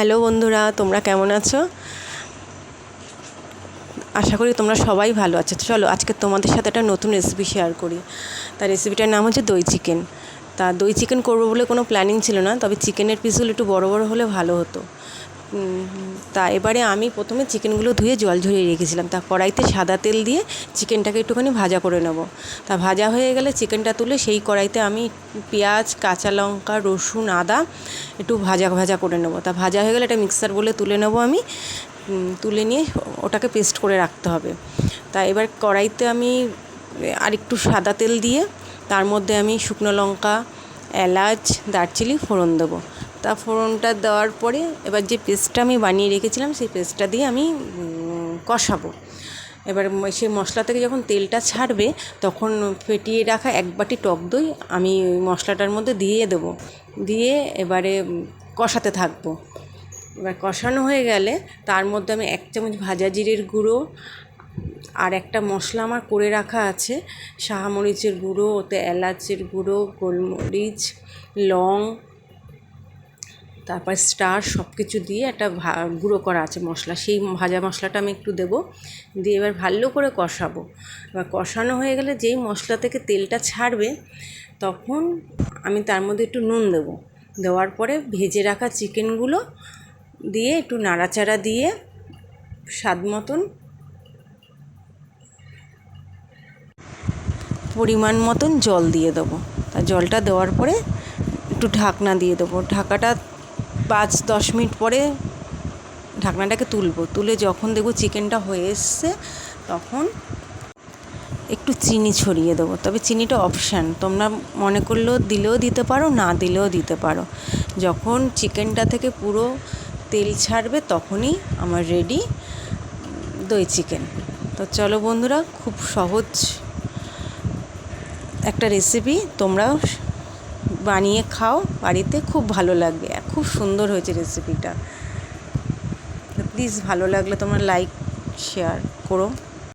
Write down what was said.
Hello বন্ধুরা, তোমরা কেমন আছো? আশা করি তোমরা সবাই ভালো আছো। চলো আজকে তোমাদের সাথে একটা নতুন রেসিপি শেয়ার করি। তার রেসিপিটার নাম হচ্ছে দই চিকেন। তা দই চিকেন করবো বলে কোনো প্ল্যানিং ছিল না, তবে চিকেনের পিসগুলো একটু বড় বড় হলে ভালো হতো। তা এবারে আমি প্রথমে চিকেনগুলো ধুয়ে জল ঝরিয়ে রেখেছিলাম। তা কড়াইতে সাদা তেল দিয়ে চিকেনটাকে একটুখানি ভাজা করে নেব। তা ভাজা হয়ে গেলে চিকেনটা তুলে সেই কড়াইতে আমি পেঁয়াজ, কাঁচা লঙ্কা, রসুন, আদা একটু ভাজা ভাজা করে নেব। তা ভাজা হয়ে গেলে এটা মিক্সার বলে তুলে নেব আমি। তুলে নিয়ে ওটাকে পেস্ট করে রাখতে হবে। তা এবার কড়াইতে আমি আরেকটু সাদা তেল দিয়ে তার মধ্যে আমি শুকনো লঙ্কা, এলাচ, দারচিনি ফোড়ন দেবো। তা ফোড়নটা দেওয়ার পরে এবার যে পেস্টটা আমি বানিয়ে রেখেছিলাম সেই পেস্টটা দিয়ে আমি কষাবো। এবার সেই মশলা থেকে যখন তেলটা ছাড়বে তখন ফেটিয়ে রাখা এক বাটি টক দই আমি মশলাটার মধ্যে দিয়ে দেবো। দিয়ে এবারে কষাতে থাকবো। এবার কষানো হয়ে গেলে তার মধ্যে আমি 1 চামচ ভাজা জিরের গুঁড়ো আর একটা মশলা আমার করে রাখা আছে, শাহমরিচের গুঁড়ো, ওতে এলাচের গুঁড়ো, গোলমরিচ, লং, তারপর স্টার সব কিছু দিয়ে একটা গুঁড়ো করা আছে মশলা, সেই ভাজা মশলাটা আমি একটু দেবো। দিয়ে এবার ভালো করে কষাবো। এবার কষানো হয়ে গেলে যেই মশলা থেকে তেলটা ছাড়বে তখন আমি তার মধ্যে একটু নুন দেবো। দেওয়ার পরে ভেজে রাখা চিকেনগুলো দিয়ে একটু নাড়াচাড়া দিয়ে স্বাদ মতন পরিমাণ মতন জল দিয়ে দেবো। তা জলটা দেওয়ার পরে একটু ঢাকনা দিয়ে দেবো। ঢাকাটা 5-10 মিনিট পরে ঢাকনাটাকে তুলে যখন দেখবো চিকেনটা হয়ে এসছে তখন একটু চিনি ছড়িয়ে দেবো। তবে চিনিটা অপশান, তোমরা মনে করলেও দিলেও দিতে পারো, না দিলেও দিতে পারো। যখন চিকেনটা থেকে পুরো তেল ছাড়বে তখনই আমার রেডি দই চিকেন। তো চলো বন্ধুরা, খুব সহজ একটা রেসিপি, তোমরাও বানিয়ে খাও বাড়িতে, খুব ভালো লাগবে। খুব সুন্দর হয়েছে রেসিপিটা। প্লিজ ভালো লাগলে তোমরা লাইক শেয়ার করো।